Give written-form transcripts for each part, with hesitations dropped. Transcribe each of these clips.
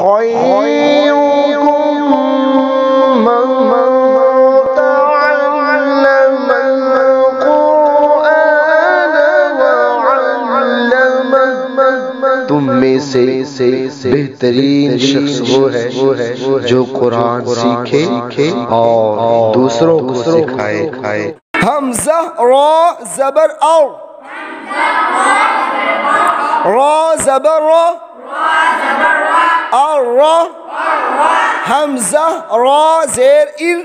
तुम में से बेहतरीन शख्स वो है जो कुरान सीखे और दूसरों को सिखाए। हमजा रा ज़बर औ, रा ज़बर रा, और रा, हमजा रा ज़ेर इर,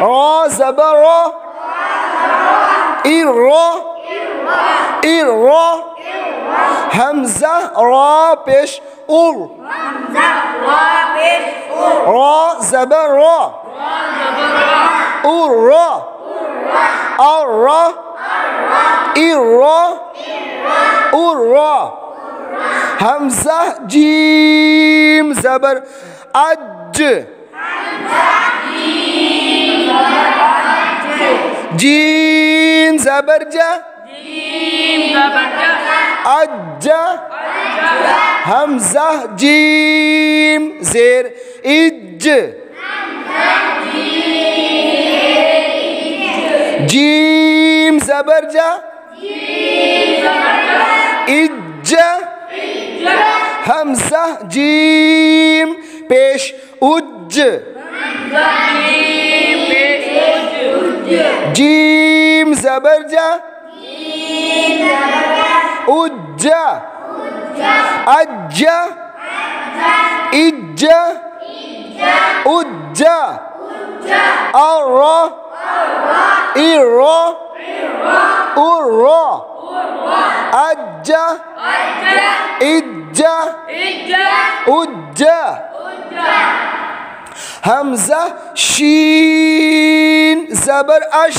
रा ज़बर रा, इर रा, इर रा, हमजा रा पेश उर, रा ज़बर रा, उर रा, और रा, इर रा, उर रा, हमजा जीम ज़बर अज, जीम ज़बर जा, अज्जा, हमजा जीम ज़ेर इज, जीम ज़बर जा, इज्जा, हमजा जीम पेश उज, जीम ज़बर जा, उज्जा, अज्जा, इज्जा, उज्जा, अर्रा, इर्रा, उर्रा, अज्जा, इज्जा, उज्जा, हमजा शीन ज़बर अश,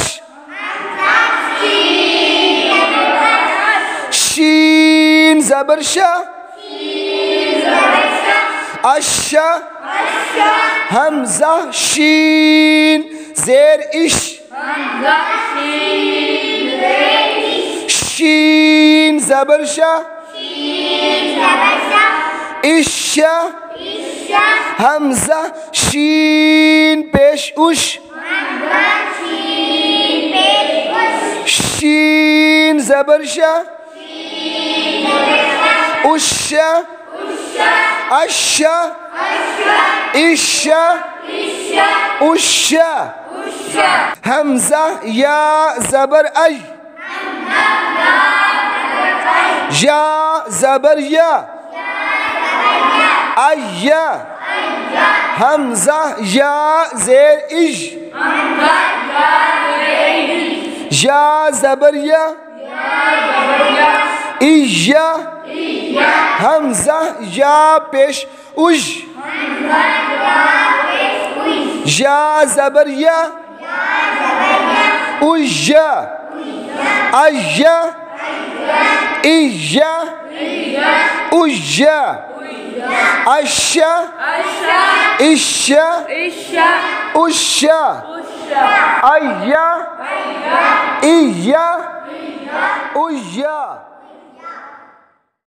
शीन ज़बर शा, अशा, हमजा शीन ज़ेर इश, शीन ज़बर शा, इशा, हमजा शीन पेश उश, शीन ज़बर शा, उशा, अशा, इशा, उशा, हमजा या ज़बर अय, या ज़बर या, अय्या, हमजा या ज़ेर इज, या ज़बर या, इया, हमजा या पेश उज, या ज़बर या, उज्जा, अय्या, इया, उज्जा, अशा, इशा, उशा, अय्या, इया, उज्जा।